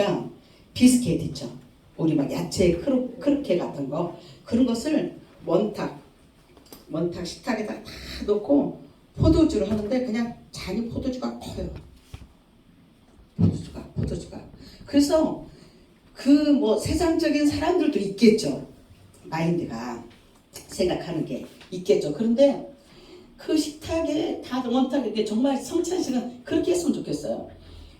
보니까 비스켓 있죠. 우리 막 야채 크로케 같은 거 그런 것을 원탁 식탁에다 다 놓고 포도주를 하는데 그냥 자기 포도주가 커요. 포도주가. 그래서 그 뭐 세상적인 사람들도 있겠죠. 마인드가 생각하는 게 있겠죠. 그런데 그 식탁에 다 원탁에 정말 성찬식은 그렇게 했으면 좋겠어요.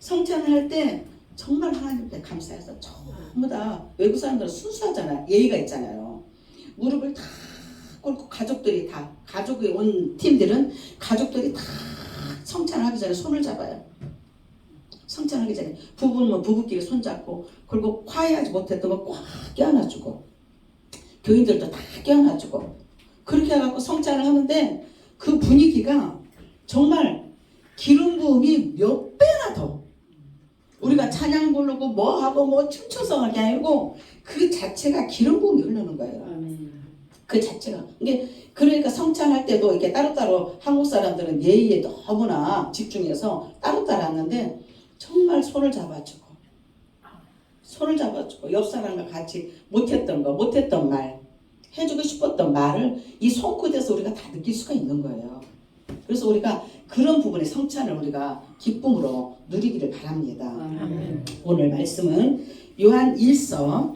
성찬을 할 때 정말 하나님께 감사해서 전부 다 외국 사람들은 순수하잖아요. 예의가 있잖아요. 무릎을 다 꿇고 가족이 온 팀들은 가족들이 다 성찬하기 전에 손을 잡아요. 성찬하기 전에 부부는 뭐 부부끼리 손잡고 그리고 화해하지 못했던 거 꽉 껴안아주고 교인들도 다 껴안아주고 그렇게 해갖고 성찬을 하는데 그 분위기가 정말 기름 부음이 몇 배나 더 우리가 찬양 부르고 뭐 하고 뭐 춤춰서 하게 아니고 그 자체가 기름 부음이 흐르는 거예요. 그 자체가 이게 그러니까 성찬할 때도 이렇게 따로따로 한국 사람들은 예의에 너무나 집중해서 따로따로 하는데 정말 손을 잡아주고 옆 사람과 같이 못했던 말 해주고 싶었던 말을 이 손끝에서 우리가 다 느낄 수가 있는 거예요. 그래서 우리가 그런 부분의 성찬을 우리가 기쁨으로 누리기를 바랍니다. 오늘 말씀은 요한 1서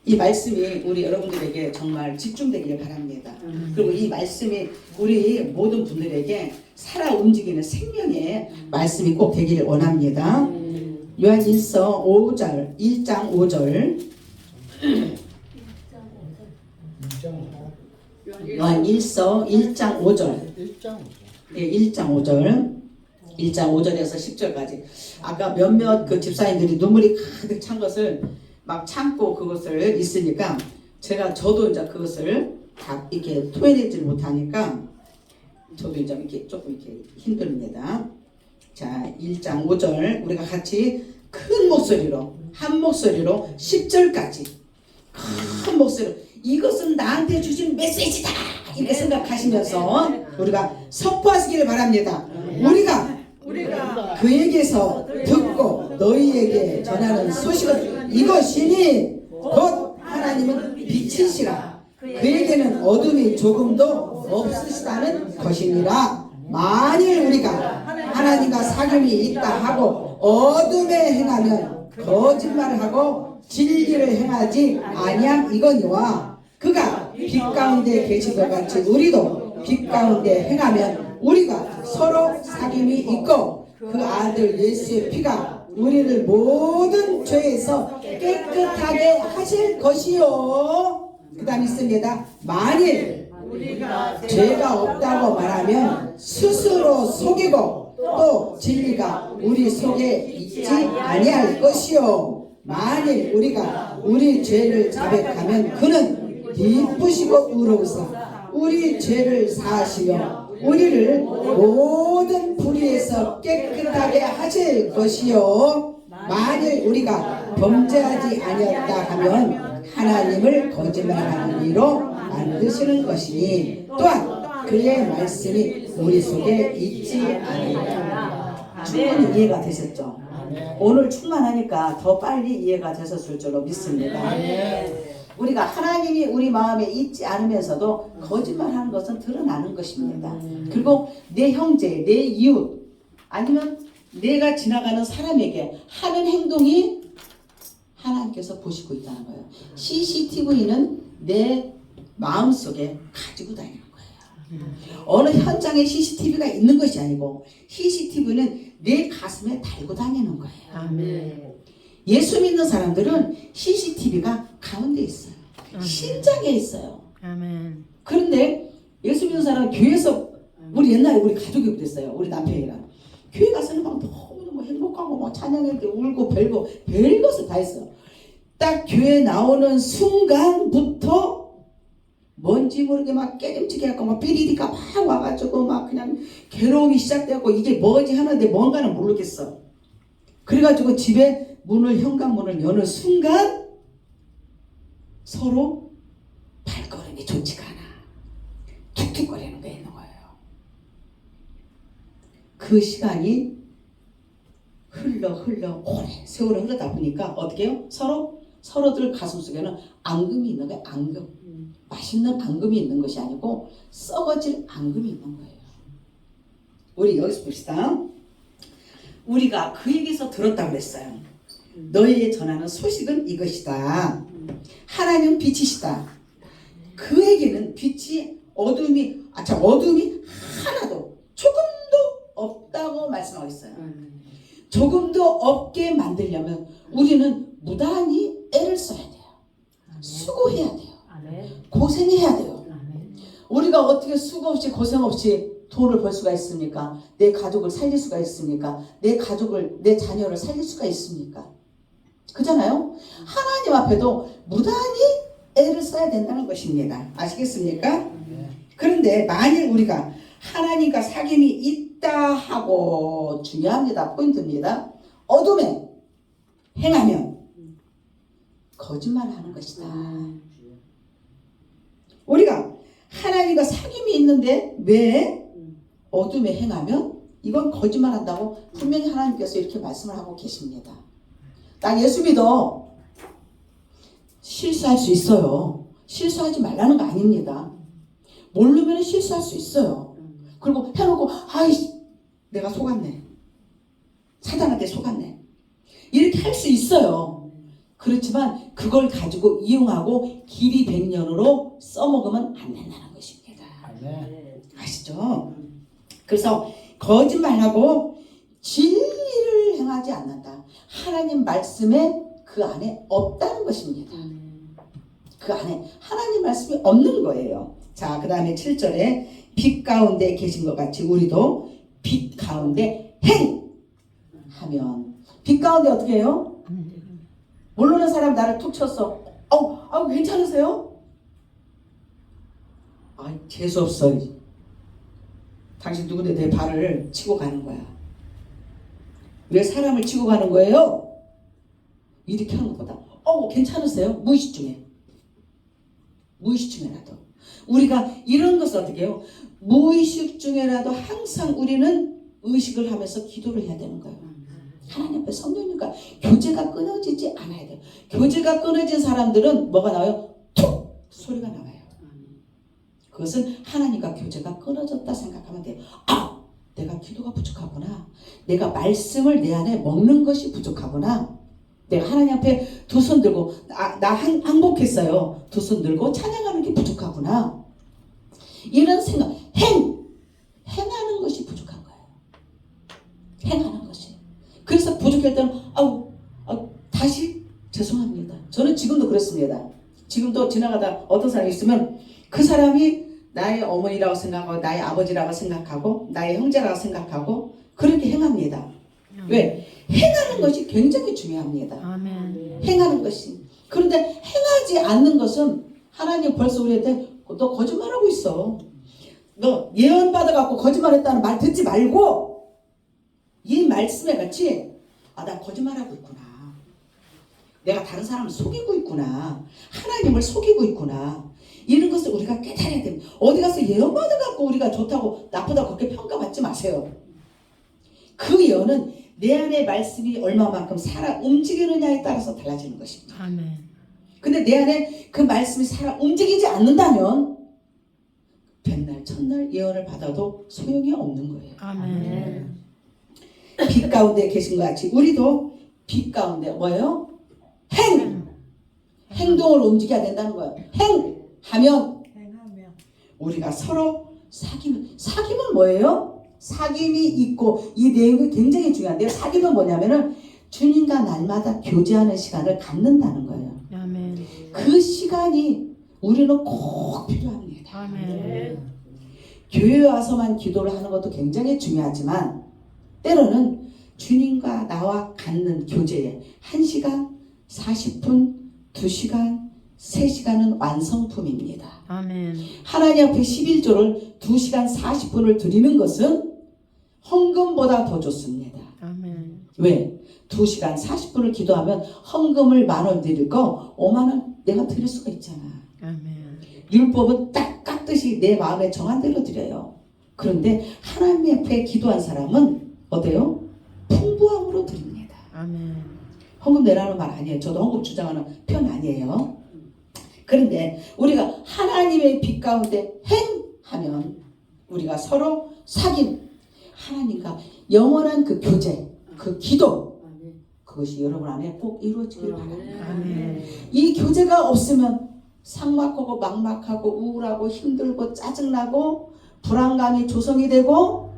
이 말씀이 우리 여러분들에게 정말 집중되기를 바랍니다. 그리고 이 말씀이 우리 모든 분들에게 살아 움직이는 생명의 말씀이 꼭 되기를 원합니다. 요한 1서 5절 1장 5절 요한 1서 1장 5절 네, 1장 5절에서 10절까지 아까 몇몇 그 집사님들이 눈물이 가득 찬 것을 막 참고 그것을 있으니까 저도 이제 그것을 다 이렇게 토해내지 못하니까 저도 이제 이렇게 조금 이렇게 힘듭니다. 자, 1장 5절 우리가 같이 큰 목소리로 한 목소리로 10절까지 큰 목소리로 이것은 나한테 주신 메시지다 이렇게 생각하시면서 우리가 선포하시기를 바랍니다. 우리가 그에게서 듣고 너희에게 전하는 소식은 이것이니 곧 하나님은 빛이시라 그에게는 어둠이 조금도 없으시다는 것이니라. 만일 우리가 하나님과 사귐이 있다 하고 어둠에 행하면 거짓말을 하고 진리를 행하지 아니함 이거니와 그가 빛 가운데 계신 것 같이 우리도 빛 가운데 행하면 우리가 서로 사귐이 있고 그 아들 예수의 피가 우리를 모든 죄에서 깨끗하게 하실 것이요. 그 다음 있습니다. 만일 죄가 없다고 말하면 스스로 속이고 또 진리가 우리 속에 있지 아니할 것이요. 만일 우리가 우리 죄를 자백하면 그는 기쁘시고 의로우사 우리 죄를 사하시며 우리를 모든 불의에서 깨끗하게 하실 것이요. 만일 우리가 범죄하지 아니었다 하면 하나님을 거짓말하는 이로 만드시는 것이니 또한 그의 말씀이 우리 속에 있지 않으리라. 충분히 이해가 되셨죠? 오늘 충만하니까 더 빨리 이해가 되셨을 줄로 믿습니다. 우리가 하나님이 우리 마음에 있지 않으면서도 거짓말하는 것은 드러나는 것입니다. 그리고 내 형제, 내 이웃 아니면 내가 지나가는 사람에게 하는 행동이 하나님께서 보시고 있다는 거예요. CCTV는 내 마음속에 가지고 다니는 거예요. 어느 현장에 CCTV가 있는 것이 아니고 CCTV는 내 가슴에 달고 다니는 거예요. 아멘. 예수 믿는 사람들은 CCTV가 가운데 있어요. 심장에 있어요. 아멘. 그런데 예수 믿는 사람은 교회에서 우리 옛날에 우리 가족이 그랬어요. 우리 남편이랑 교회 가서는 막 너무 행복하고 막 찬양할 때 울고 별것을 다 했어. 딱 교회 나오는 순간부터 뭔지 모르게 막 깨름치게 하고 막 삐리리가 막 와가지고 막 그냥 괴로움이 시작되고 이게 뭐지 하는데 뭔가는 모르겠어. 그래가지고 집에 현관문을 여는 순간 서로 발걸음이 좋지가 않아. 툭툭거리는 게 있는 거예요. 그 그 시간이 흘러 오래 세월을 흐르다 보니까 어떻게 해요? 서로들 가슴속에는 앙금이 있는 거예요. 앙금. 맛있는 앙금이 있는 것이 아니고 썩어질 앙금이 있는 거예요. 우리 여기서 봅시다. 우리가 그에게서 들었다고 그랬어요. 너희에게 전하는 소식은 이것이다. 하나님 빛이시다. 그에게는 빛이 어둠이 하나도 조금도 없다고 말씀하고 있어요. 조금도 없게 만들려면 우리는 무단히 애를 써야 돼요. 수고해야 돼요. 고생해야 돼요. 우리가 어떻게 수고 없이 고생 없이 돈을 벌 수가 있습니까? 내 가족을 살릴 수가 있습니까? 내 자녀를 살릴 수가 있습니까? 그잖아요? 하나님 앞에도 무단히 애를 써야 된다는 것입니다. 아시겠습니까? 그런데 만일 우리가 하나님과 사귐이 있다 하고, 중요합니다. 포인트입니다. 어둠에 행하면 거짓말하는 것이다. 우리가 하나님과 사귐이 있는데 왜 어둠에 행하면 이건 거짓말한다고 분명히 하나님께서 이렇게 말씀을 하고 계십니다. 나 예수 믿어. 실수할 수 있어요. 실수하지 말라는 거 아닙니다. 모르면 실수할 수 있어요. 그리고 해놓고 아이씨 내가 속았네. 사단한테 속았네. 이렇게 할 수 있어요. 그렇지만 그걸 가지고 이용하고 기리백년으로 써먹으면 안 된다는 것입니다. 아시죠? 그래서 거짓말하고 진리를 행하지 않는다. 하나님 말씀에 그 안에 없다는 것입니다. 그 안에 하나님 말씀이 없는 거예요. 자, 그 다음에 7절에 빛 가운데 계신 것 같이 우리도 빛 가운데 행하면, 빛 가운데 어떻게 해요? 모르는 사람 나를 툭 쳤어. 괜찮으세요? 재수없어. 당신 누군데 내 발을 치고 가는 거야. 왜 사람을 치고 가는 거예요? 이렇게 하는 것보다 괜찮으세요? 무의식 중에라도 우리가 이런 것을 어떻게 해요? 무의식 중에라도 항상 우리는 의식을 하면서 기도를 해야 되는 거예요. 하나님 앞에 성령님과 교제가 끊어지지 않아야 돼요. 교제가 끊어진 사람들은 뭐가 나와요? 툭 소리가 나와요. 그것은 하나님과 교제가 끊어졌다 생각하면 돼요. 내가 기도가 부족하구나. 내가 말씀을 내 안에 먹는 것이 부족하구나. 내가 하나님 앞에 두 손 들고 나 항복했어요. 두 손 들고 찬양하는 게 부족하구나. 이런 생각, 행하는 것이 부족한 거예요. 행하는 것이. 그래서 부족할 때는 다시 죄송합니다. 저는 지금도 그렇습니다. 지금도 지나가다 어떤 사람이 있으면 그 사람이 나의 어머니라고 생각하고 나의 아버지라고 생각하고 나의 형제라고 생각하고 그렇게 행합니다. 왜? 행하는 것이 굉장히 중요합니다. 아멘. 행하는 것이. 그런데 행하지 않는 것은 하나님 벌써 우리한테 너 거짓말하고 있어. 너 예언 받아갖고 거짓말했다는 말 듣지 말고 이 말씀에 같이 나 거짓말하고 있구나. 내가 다른 사람을 속이고 있구나. 하나님을 속이고 있구나. 이런 것을 우리가 깨달아야 됩니다. 어디 가서 예언 받아갖고 우리가 좋다고 나쁘다고 그렇게 평가받지 마세요. 그 예언은 내 안에 말씀이 얼마만큼 살아 움직이느냐에 따라서 달라지는 것입니다. 아멘. 근데 내 안에 그 말씀이 살아 움직이지 않는다면 백날 천날 예언을 받아도 소용이 없는 거예요. 아멘. 빛 가운데 계신 것 같이 우리도 빛 가운데 뭐예요? 행동을 움직여야 된다는 거예요. 행하면 우리가 서로 사귐은 뭐예요? 사귐이 있고 이 내용이 굉장히 중요한데요. 사귐은 뭐냐면은 주님과 날마다 교제하는 시간을 갖는다는 거예요. 아멘. 그 시간이 우리는 꼭 필요합니다. 아멘. 교회에 와서만 기도를 하는 것도 굉장히 중요하지만 때로는 주님과 나와 갖는 교제에 1시간, 40분, 2시간, 3시간은 완성품입니다. 아멘. 하나님 앞에 11조를 2시간 40분을 드리는 것은 헌금보다 더 좋습니다. 아멘. 왜? 2시간 40분을 기도하면 헌금을 10,000원 드릴 거 50,000원 내가 드릴 수가 있잖아. 아멘. 율법은 딱 깎듯이 내 마음에 정한 대로 드려요. 그런데 하나님 앞에 기도한 사람은 어때요? 풍부함으로 드립니다. 아멘. 헌금 내라는 말 아니에요. 저도 헌금 주장하는 편 아니에요. 그런데 우리가 하나님의 빛 가운데 행하면 우리가 서로 사귐, 하나님과 영원한 그 교제, 그 기도, 그것이 여러분 안에 꼭 이루어지길 바랍니다. 아멘. 이 교제가 없으면 삭막하고 막막하고 우울하고 힘들고 짜증나고 불안감이 조성이 되고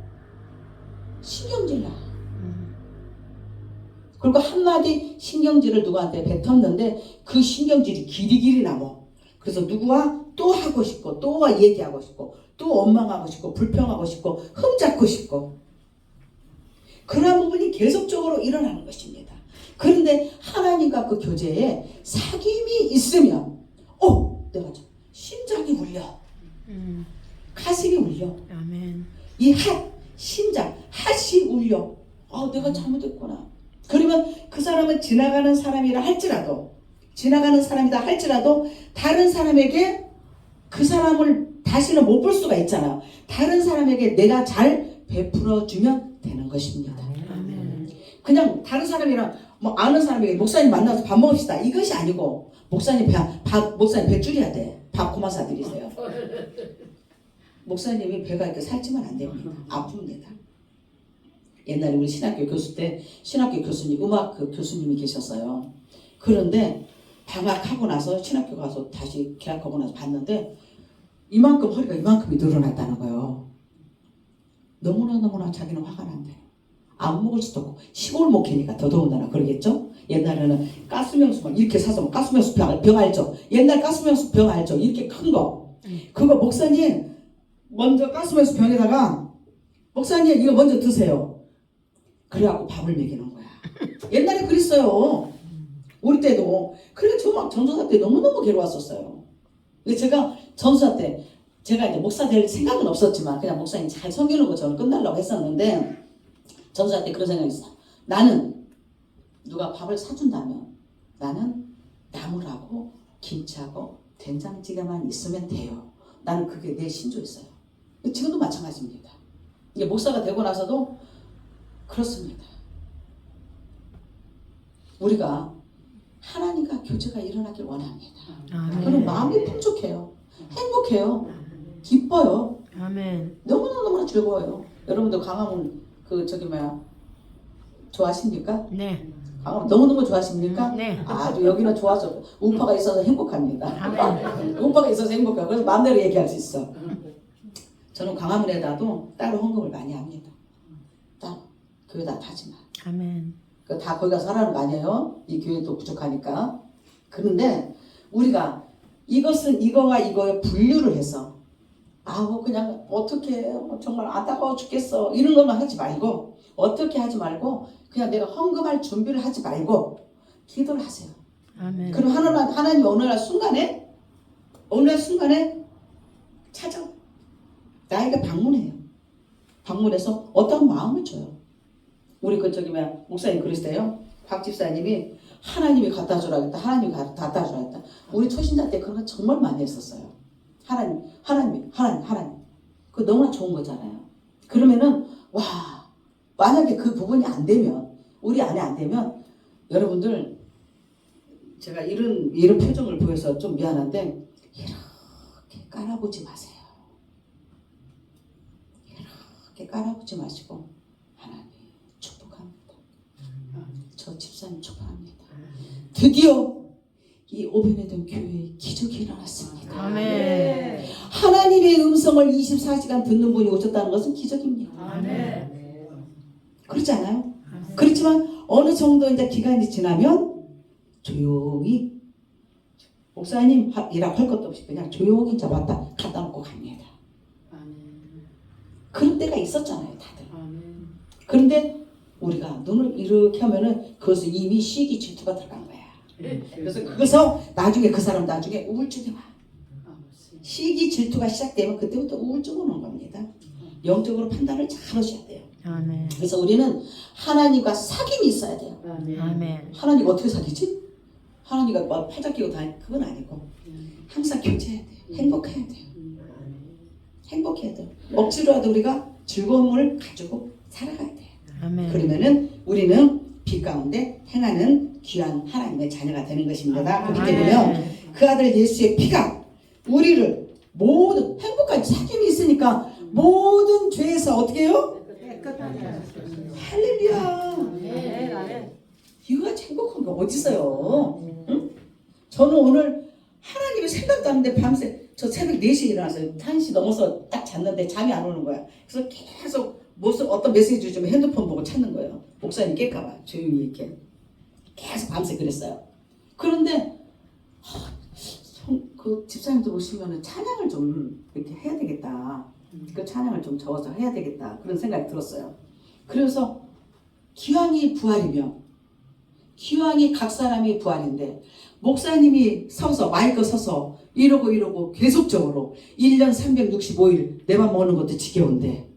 신경질 나. 그리고 한마디 신경질을 누구한테 뱉었는데 그 신경질이 길이길이 남어. 그래서 누구와 또 하고 싶고 또 얘기하고 싶고 또 원망하고 싶고 불평하고 싶고 흠잡고 싶고 그런 부분이 계속적으로 일어나는 것입니다. 그런데 하나님과 그 교제에 사귐이 있으면 내가 좀 심장이 울려. 가슴이 울려. 아멘. 이 심장, 핫이 울려. 내가 잘못했구나. 그러면 그 사람은 지나가는 사람이다 할지라도 다른 사람에게 그 사람을 다시는 못 볼 수가 있잖아. 다른 사람에게 내가 잘 베풀어주면 되는 것입니다. 아멘. 그냥 다른 사람이랑 아는 사람에게 목사님 만나서 밥 먹읍시다. 이것이 아니고 목사님 배 줄여야 돼. 밥 그만 사드리세요. 목사님이 배가 이렇게 살찌면 안 됩니다. 아픕니다. 옛날에 우리 신학교 교수 때 신학교 교수님 음악 그 교수님이 계셨어요. 그런데 방학하고 나서 신학교 가서 다시 개학하고 나서 봤는데 허리가 이만큼이 늘어났다는 거예요. 너무나 자기는 화가 난대. 안 먹을 수도 없고 시골 목회니까 더더군다나 그러겠죠. 옛날에는 가스명수만 이렇게 사서 가스명수 병 알죠. 옛날 가스명수 병 알죠. 이렇게 큰 거. 그거 목사님 먼저 가스명수 병에다가 목사님 이거 먼저 드세요. 그래갖고 밥을 먹이는 거야. 옛날에 그랬어요. 우리 때도. 그래 저 막 전도사 때 너무너무 괴로웠었어요. 근데 제가 전도사 때 제가 이제 목사 될 생각은 없었지만 그냥 목사님 잘 섬기는 거 저는 끝나려고 했었는데 전도사 때 그런 생각이 있어. 나는 누가 밥을 사준다면 나는 나물하고 김치하고 된장찌개만 있으면 돼요. 나는 그게 내 신조였어요. 지금도 마찬가지입니다. 이게 목사가 되고 나서도 그렇습니다. 우리가 하나님과 교제가 일어나길 원합니다. 아멘. 그럼 마음이 풍족해요. 행복해요. 기뻐요. 아멘. 너무나 즐거워요. 여러분들 강화문 좋아하십니까? 네. 강화문 너무너무 좋아하십니까? 네. 아주 여기는 좋아서 우파가 있어서 행복합니다. 아멘. 우파가 있어서 행복해요. 그래서 마음대로 얘기할 수 있어. 저는 강화문에다도 따로 헌금을 많이 합니다. 따로 교회다 타지만. 아멘. 다 거기 가서 하라는 거 아니에요? 이 교회도 부족하니까. 그런데 우리가 이것은 이거와 이거에 분류를 해서 그냥 어떻게 정말 안타까워 죽겠어 이런 것만 하지 말고 어떻게 하지 말고 그냥 내가 헌금할 준비를 하지 말고 기도를 하세요. 아멘. 그럼 하나님 어느 날 순간에 찾아 나에게 방문해요. 방문해서 어떤 마음을 줘요. 우리 목사님 그러시대요. 박 집사님이 하나님이 갖다 주라겠다. 하나님이 갖다 주라겠다. 우리 초신자 때 그런 거 정말 많이 했었어요. 하나님. 그거 너무나 좋은 거잖아요. 그러면은 만약에 그 부분이 안 되면 우리 안에 안 되면 여러분들 제가 이런 표정을 보여서 좀 미안한데 이렇게 깔아보지 마세요. 이렇게 깔아보지 마시고 하나님 축복합니다. 저 집사님 축복합니다. 드디어 이 오벤에돔 교회에 기적이 일어났습니다. 아멘. 하나님의 음성을 24시간 듣는 분이 오셨다는 것은 기적입니다. 아멘. 그렇지 않아요? 그렇지만 어느 정도 이제 기간이 지나면 조용히 목사님 이라고 할 것도 없이 그냥 조용히 잡았다 갖다 놓고 갑니다. 그런 때가 있었잖아요, 다들. 그런데 우리가 눈을 이렇게 하면은 그것은 이미 시기 질투가 들어간 거야. 그래서 그래서 나중에 우울증이 와. 시기 질투가 시작되면 그때부터 우울증 오는 겁니다. 영적으로 판단을 잘 하셔야 돼요. 아멘. 그래서 우리는 하나님과 사귐이 있어야 돼요. 아멘. 하나님 어떻게 사귀지? 하나님과 팔짱 끼고 다니 그건 아니고 항상 교제해야 돼요. 행복해야 돼요. 행복해야 돼요. 억지로라도 우리가 즐거움을 가지고 살아가야 돼요. 아멘. 그러면은 우리는 빛 가운데 행하는 귀한 하나님의 자녀가 되는 것입니다. 그렇기 때문에 그 아들 예수의 피가 우리를 모든 행복한 사귐이 있으니까 모든 죄에서 어떻게 해요? 할렐루야. 이거같이 행복한 거 어디 있어요? 응? 저는 오늘 하나님의 생각도 안 하는데 밤새 저 새벽 4시에 일어나서 1시 넘어서 딱 잤는데 잠이 안 오는 거야. 그래서 계속 어떤 메시지 주면 핸드폰 보고 찾는 거예요. 목사님 깰까봐 조용히 이렇게 계속 밤새 그랬어요. 그런데 그 집사님도 보시면은 찬양을 좀 이렇게 해야 되겠다. 그 찬양을 좀 적어서 해야 되겠다. 그런 생각이 들었어요. 그래서 기왕이 부활이며 기왕이 각 사람이 부활인데 목사님이 서서 마이크 서서 이러고 계속적으로 1년 365일 내 밥 먹는 것도 지겨운데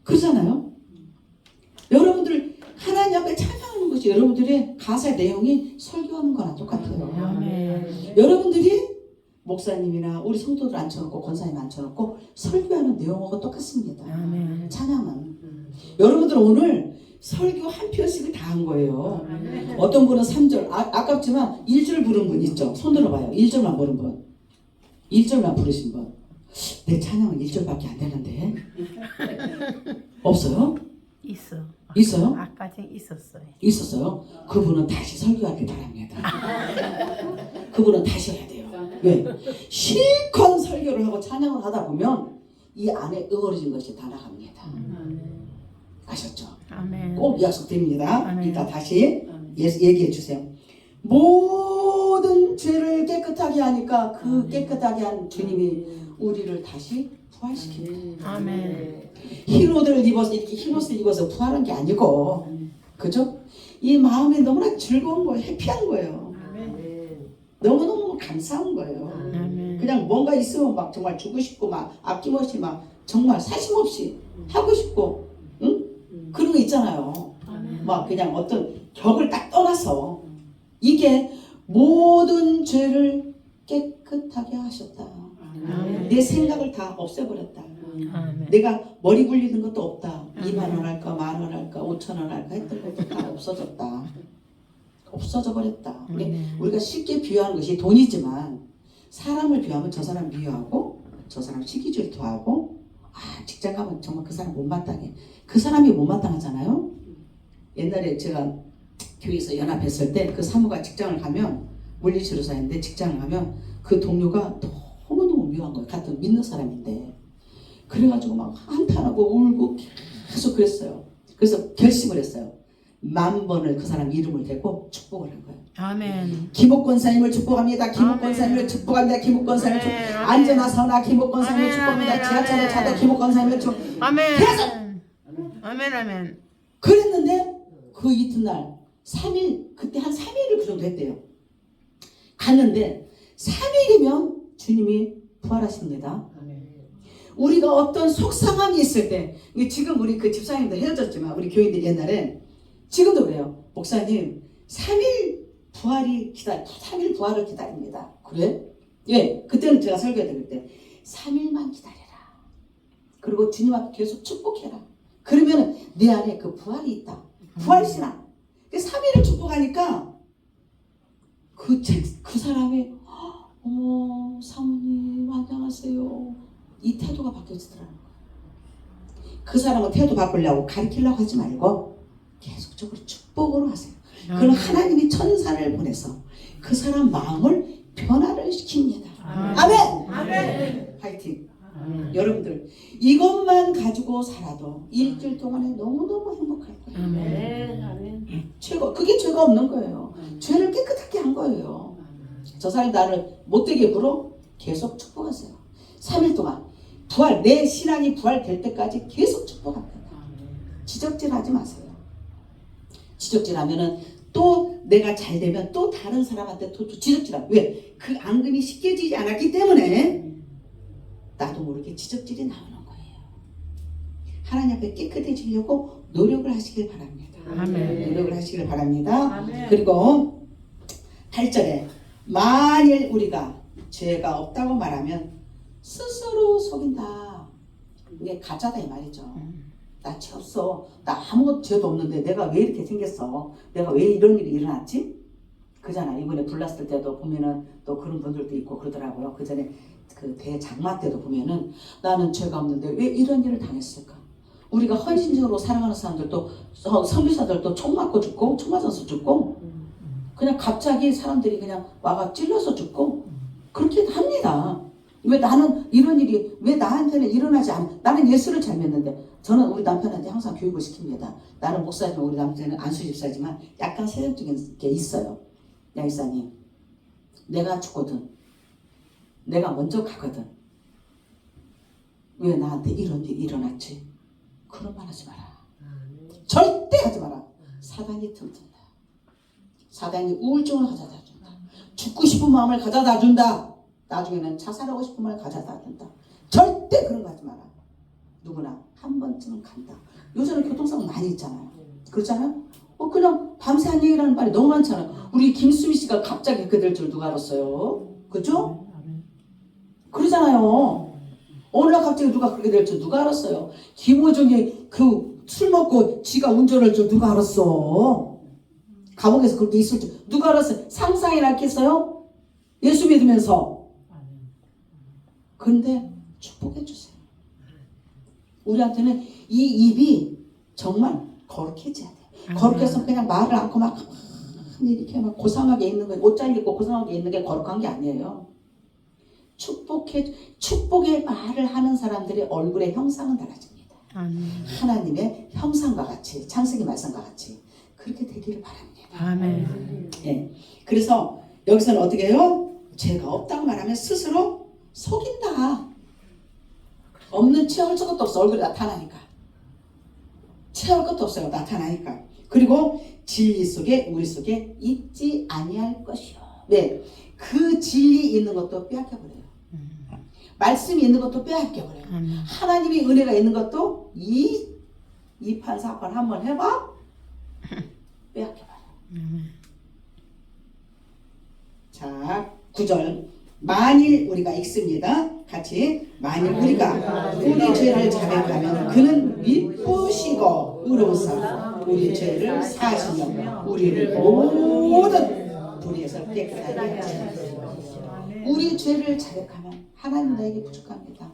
그러잖아요. 여러분들 하나님 앞에 찬양하는 것이 여러분들의 가사 내용이 설교하는 거랑 똑같아요. 아멘. 여러분들이 목사님이나 우리 성도들 앉혀놓고 권사님 앉혀놓고 설교하는 내용하고 똑같습니다. 아멘. 찬양은 여러분들 오늘 설교 한 편씩을 다 한 거예요. 어떤 분은 3절 아깝지만 1절 부른 분 있죠. 손 들어봐요. 1절만 부른 분, 1절만 부르신 분. 내 찬양은 1절밖에 안 되는데 없어요? 있어요? 아까 전 있었어요. 있었어요? 그분은 다시 설교하길 바랍니다. 그분은 다시 해야 돼요. 왜? 실컷 설교를 하고 찬양을 하다 보면 이 안에 응어리진 것이 다 나갑니다. 아셨죠? 아멘. 꼭 약속드립니다. 아멘. 이따 다시 얘기해 주세요. 모든 죄를 깨끗하게 하니까 그 깨끗하게 한 주님이 우리를 다시 부활시킵니다. 아멘. 흰 옷을 입어서 이렇게 흰 옷을 입어서 부활한 게 아니고, 그죠? 이 마음이 너무나 즐거운 거예요. 해피한 거예요. 너무너무 감사한 거예요. 아멘. 그냥 뭔가 있으면 막 정말 주고 싶고 막 아낌없이 막 정말 사심없이 하고 싶고, 응? 그런 거 있잖아요. 막 그냥 어떤 격을 딱 떠나서 이게 모든 죄를 깨끗하게 하셨다. 아멘. 내 생각을 다 없애버렸다. 아멘. 내가 머리 굴리는 것도 없다. 2만 원 할까, 1만 원 할까, 5천 원 할까 했던 것도 다 없어졌다. 없어져 버렸다. 우리가 쉽게 비유하는 것이 돈이지만 사람을 비유하면 저 사람 미워하고 저 사람 시기 질투하고 직장 가면 정말 그 사람 못마땅해. 그 사람이 못마땅하잖아요. 옛날에 제가 교회에서 연합했을 때 그 사무가 직장을 가면 물리치료사인데 직장을 가면 그 동료가 너무너무 미워한 거예요. 같은 믿는 사람인데. 그래가지고 막 한탄하고 울고 계속 그랬어요. 그래서 결심을 했어요. 10,000번을 그 사람 이름을 대고 축복을 한 거예요. 아멘. 김옥권사님을 축복합니다. 김옥권사님을 아멘. 축복합니다. 김옥권사님을 아멘. 축복. 아멘. 안전하 서나 김옥권사님을 아멘. 축복합니다. 아멘. 지하철에 아멘. 차도 김옥권사님을 축복. 아멘. 계속 아멘. 아멘. 그랬는데 그 이튿날 3일 그때 한 3일을 그 정도 했대요. 갔는데 3일이면 주님이 부활하십니다. 우리가 어떤 속상함이 있을 때 지금 우리 그 집사님들 헤어졌지만 우리 교인들 옛날에 지금도 그래요. 목사님 3일 부활을 기다립니다. 그래? 예, 그때는 제가 설교했을 때 3일만 기다려라. 그리고 주님 앞에 계속 축복해라. 그러면 내 안에 그 부활이 있다. 부활신앙. 3일을 축복하니까 그 사람이 어머 사모님 안녕하세요. 이 태도가 바뀌어지더라는 거예요. 그 사람은 태도 바꾸려고 가르치려고 하지 말고 계속적으로 축복으로 하세요. 그럼 하나님이 천사를 보내서 그 사람 마음을 변화를 시킵니다. 아멘! 아멘! 파이팅! 여러분들 이것만 가지고 살아도 일주일 동안에 너무너무 행복할 거예요. 아멘. 그게 죄가 없는 거예요. 죄를 깨끗하게 한 거예요. 저 사람이 나를 못되게 굴어 계속 축복하세요. 3일 동안 내 신앙이 부활될 때까지 계속 축복합니다. 지적질하지 마세요. 지적질하면은 또 내가 잘 되면 또 다른 사람한테 또 지적질하고 왜? 그 앙금이 씻겨지지 않았기 때문에 나도 모르게 지적질이 나오는 거예요. 하나님 앞에 깨끗해지려고 노력을 하시길 바랍니다. 아멘. 노력을 하시길 바랍니다. 아멘. 그리고 8절에 만일 우리가 죄가 없다고 말하면 스스로 속인다. 이게 가짜다 이 말이죠. 나 죄 없어. 나 아무것도 죄도 없는데 내가 왜 이렇게 생겼어? 내가 왜 이런 일이 일어났지? 그잖아. 이번에 불났을 때도 보면은 또 그런 분들도 있고 그러더라고요. 그 전에 그 대장마 때도 보면은 나는 죄가 없는데 왜 이런 일을 당했을까? 우리가 헌신적으로 사랑하는 사람들도 선교사들도 총 맞고 죽고 총 맞아서 죽고 그냥 갑자기 사람들이 그냥 와가 찔러서 죽고 그렇게 합니다. 왜 나는 이런 일이 왜 나한테는 일어나지 않아? 나는 예수를 잘 믿는데 저는 우리 남편한테 항상 교육을 시킵니다. 나는 목사지만 우리 남편은 안수 집사지만 약간 세력적인 게 있어요. 야 이사님, 내가 죽거든. 내가 먼저 가거든. 왜 나한테 이런 일이 일어났지? 그런 말 하지 마라. 절대 하지 마라. 사단이 틈튼다. 사단이 우울증을 가져다 준다. 죽고 싶은 마음을 가져다 준다. 나중에는 자살하고 싶은 마음을 가져다 준다. 절대 그런 거 하지 마라. 누구나 한 번쯤은 간다. 요새는 교통사고 많이 있잖아요. 그렇잖아요? 그냥 밤새 한 얘기라는 말이 너무 많잖아요. 우리 김수미 씨가 갑자기 그렇게 될 줄 누가 알았어요? 그죠? 그러잖아요. 어느 날 갑자기 누가 그렇게 될 줄 누가 알았어요? 김호중이 그 술 먹고 지가 운전할 줄 누가 알았어? 감옥에서 그렇게 있을 줄 누가 알았어요? 상상이나 했겠어요? 예수 믿으면서. 그런데 축복해 주세요. 우리한테는 이 입이 정말 거룩해져야 돼. 거룩해서 그냥 말을 않고 막 이렇게 막 고상하게 있는 거, 옷 잘리고 고상하게 있는 게 거룩한 게 아니에요. 축복의 말을 하는 사람들의 얼굴의 형상은 달라집니다. 하나님의 형상과 같이, 창세기 말씀과 같이 그렇게 되기를 바랍니다. 아멘. 네. 그래서 여기서는 어떻게 해요? 죄가 없다고 말하면 스스로 속인다. 없는 채울 것도 없어. 얼굴이 나타나니까. 채울 것도 없어요. 나타나니까. 그리고 진리 속에 우리 속에 있지 아니할 것이요. 네, 그 진리 있는 것도 빼앗겨버려요. 말씀이 있는 것도 빼앗겨버려요. 하나님의 은혜가 있는 것도 이 판사판 한번 해봐 빼앗겨버려요. 자, 9절 만일 우리가 읽습니다. 같이 만일 우리가 우리 죄를 자백하면 그는 미쁘시고 의로우사 우리 죄를 사시며 우리를 모든 불의에서 깨끗하게 하시옵소서. 우리 죄를 자백하면 하나님 나에게 부족합니다.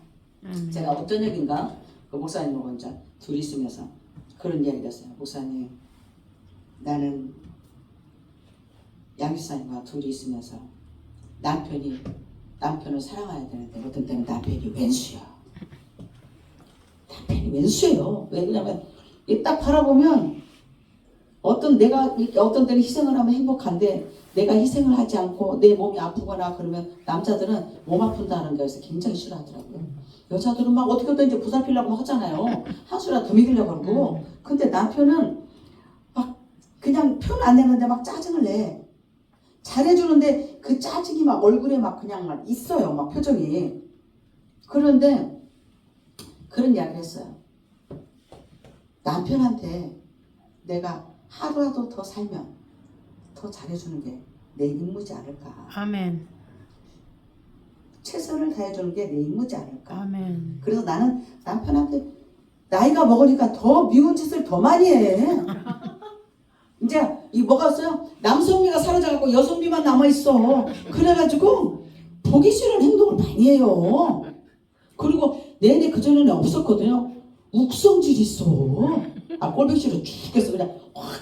제가 어떤 저녁인가 그 목사님하고 혼자 둘이 있으면서 그런 이야기를 했어요. 목사님, 나는 양지사님과 둘이 있으면서 남편을 사랑해야 되는데 어떤 때는 남편이 왼수야. 남편이 왼수예요. 왜 그러냐면 딱 바라보면 어떤 때는 희생을 하면 행복한데 내가 희생을 하지 않고 내 몸이 아프거나 그러면 남자들은 몸 아픈다는 거에서 굉장히 싫어하더라고요. 여자들은 막 어떻게든지 보살피려고 하잖아요. 한 수라도 더 먹이려고 그러고. 근데 남편은 막 그냥 표현 안 내는데 막 짜증을 내. 잘해주는데 그 짜증이 막 얼굴에 막 그냥 막 있어요. 막 표정이. 그런데 그런 이야기를 했어요. 남편한테 내가 하루라도 더 살면 더 잘해주는 게 내 임무지 않을까. 아멘. 최선을 다해주는 게 내 임무지 않을까. 아멘. 그래서 나는 남편한테 나이가 먹으니까 더 미운 짓을 더 많이 해. 이제 이 뭐가 있어요? 남성미가 사라져갖고 여성미만 남아있어. 그래가지고 보기 싫은 행동을 많이 해요. 그리고 내내 그전에는 없었거든요. 욱성질 있어. 꼴보기 싫어 죽겠어. 그냥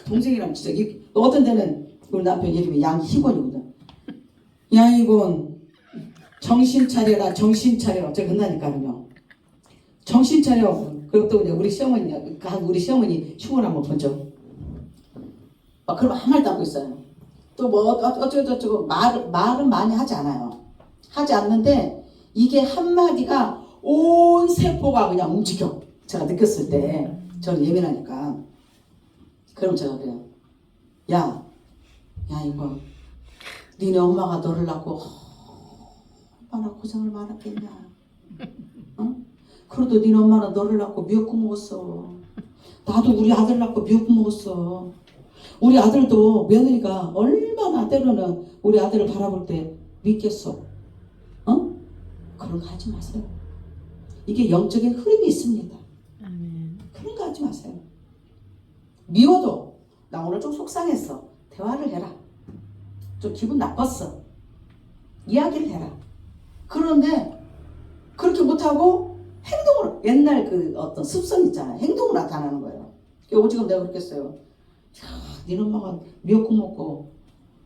동생이랑 진짜 어떤 데는 우리 남편 이름이 양희곤이거든. 양희곤 정신 차려라 정신 차려라. 어쩌고 한다니까요. 정신 차려. 그리고 또 우리 시어머니 흉을 한번 보죠. 그럼 한 말도 하고 있어요. 또 뭐 어쩌고 말은 많이 하지 않아요. 하지 않는데 이게 한마디가 온 세포가 그냥 움직여. 제가 느꼈을 때 저는 예민하니까. 그럼 제가 그래요. 야 이거 니네 엄마가 너를 낳고 얼마나 고생을 많았겠냐. 어? 그래도 니네 엄마는 너를 낳고 미역국 먹었어. 나도 우리 아들 낳고 미역국 먹었어. 우리 아들도 며느리가 얼마나 때로는 우리 아들을 바라볼 때 믿겠어. 그런 거 하지 마세요. 이게 영적인 흐름이 있습니다. 그런 거 하지 마세요. 미워도 나 오늘 좀 속상했어. 대화를 해라. 좀 기분 나빴어. 이야기를 해라. 그런데 그렇게 못하고 행동으로 옛날 그 어떤 습성 있잖아요. 행동으로 나타나는 거예요. 오지금 내가 그렇게 했어요. 야, 니네 엄마가 미역국 먹고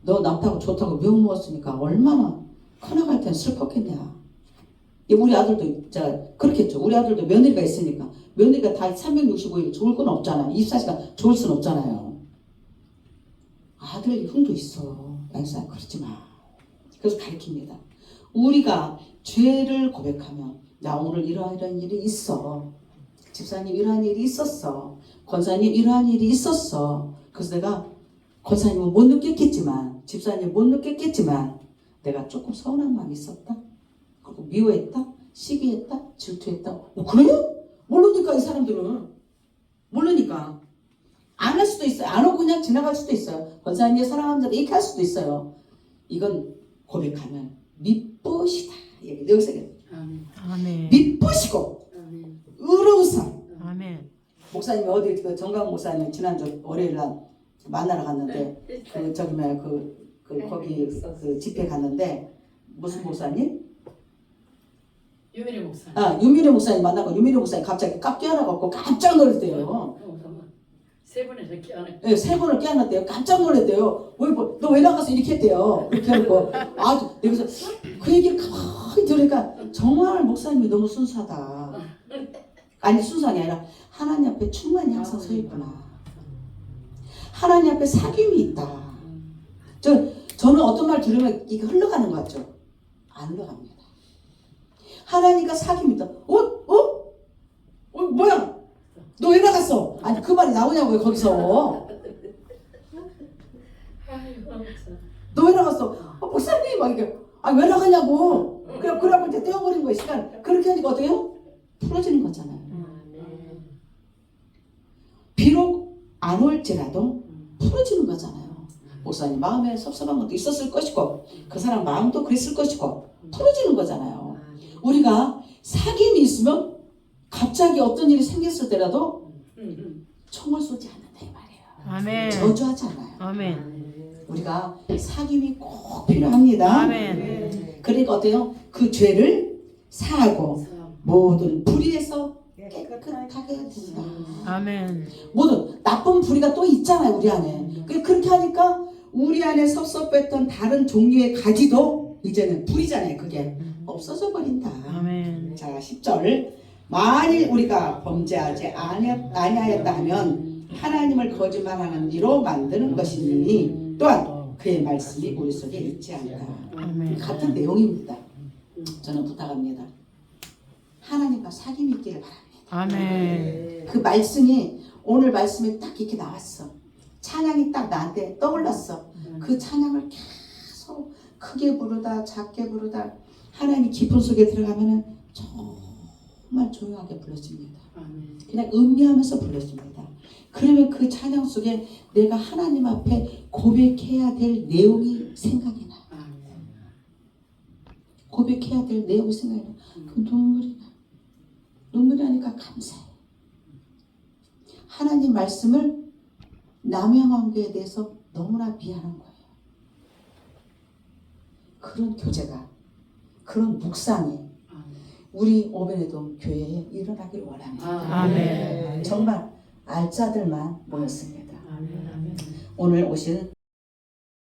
너 남다고 좋다고 미역 먹었으니까 얼마나 커나갈 땐 슬펐겠냐. 우리 아들도 그렇게 했죠. 우리 아들도 며느리가 있으니까 며느리가 다 365일 좋을 건 없잖아요. 24시간 좋을 순 없잖아요. 아들 흉도 있어. 양사 그러지 마. 그래서 가르칩니다. 우리가 죄를 고백하면 나 오늘 이러한 일이 있어. 집사님 이러한 일이 있었어. 권사님 이러한 일이 있었어. 그래서 내가 권사님은 못 느꼈겠지만 집사님 못 느꼈겠지만 내가 조금 서운한 마음이 있었다. 그리고 미워했다. 시기했다. 질투했다. 그래요? 모르니까 이 사람들은 모르니까 안 할 수도 있어요. 안 하고 그냥 지나갈 수도 있어요. 권사님이 사랑합니다. 이렇게 할 수도 있어요. 이건 고백하면 미쁘시다. 여기서 아멘. 미쁘시고 의로우사. 아멘. 목사님이 어디 그 정강 목사님 지난주 월요일 날 만나러 갔는데 그 저기 뭐야 거기 그 집회 갔는데 무슨 목사님? 유미래 목사. 아 유미래 목사님 만나고 유미래 목사님 갑자기 깍 깨어나갖고 깜짝 놀랐대요. 세 분에서 깨어나. 네, 세 번을 깨어났대요. 깜짝 놀랐대요. 너 왜 나가서 이렇게 했대요. 이렇게 하고 아주 여기서 그 얘기를 가만히 들으니까 정말 목사님이 너무 순수하다. 아니 순수한 게 아니라 하나님 앞에 충만히 항상 서 있구나. 하나님 앞에 사귐이 있다. 저는 어떤 말 들으면 이게 흘러가는 것 같죠? 안 흘러갑니다. 하나님과 사귐이 있다. 뭐야? 너 왜 나갔어? 아니 그 말이 나오냐고요 거기서. 너 왜 나갔어? 목사님 막 이렇게 왜 나가냐고. 그래갖고 이제 떼어버린 거예요. 시간. 그렇게 하니까 어때요? 풀어지는 거잖아요. 비록 안 올지라도 풀어지는 거잖아요. 목사님 마음에 섭섭한 것도 있었을 것이고 그 사람 마음도 그랬을 것이고 풀어지는 거잖아요. 우리가 사귐이 있으면 갑자기 어떤 일이 생겼을 때라도 총을 쏘지 않는다 이 말이에요. 아멘. 저주하지 않아요. 아멘. 우리가 사귐이 꼭 필요합니다. 아멘. 그러니까 어때요? 그 죄를 사하고 모든 불의에서 깨끗하게 된다. 아멘. 모든 나쁜 불의가 또 있잖아요 우리 안에. 그렇게 하니까 우리 안에 섭섭했던 다른 종류의 가지도 이제는 불이잖아요. 그게 없어져 버린다. 아멘. 자 10절 만일 우리가 범죄하지 아니하였다 하면 하나님을 거짓말하는 이로 만드는 것이니 또한 그의 말씀이 우리 속에 있지 않다. 아멘. 같은 내용입니다. 저는 부탁합니다. 하나님과 사귐이 있기를 바랍니다. 아멘. 그 말씀이 오늘 말씀에 딱 이렇게 나왔어. 찬양이 딱 나한테 떠올랐어. 그 찬양을 계속 크게 부르다 작게 부르다 하나님 깊은 속에 들어가면은 정말 조용하게 불러줍니다. 그냥 음미하면서 불러줍니다. 그러면 그 찬양 속에 내가 하나님 앞에 고백해야 될 내용이 생각이 나. 고백해야 될 내용이 생각이 나. 그 눈물이 나. 눈물이 나니까 감사해. 하나님 말씀을 남용한 거에 대해서 너무나 미안한 거예요. 그런 교제가, 그런 묵상이 우리 오베네돔 교회에 일어나기를 원합니다. 아멘. 정말 알짜들만 모였습니다. 오늘 오신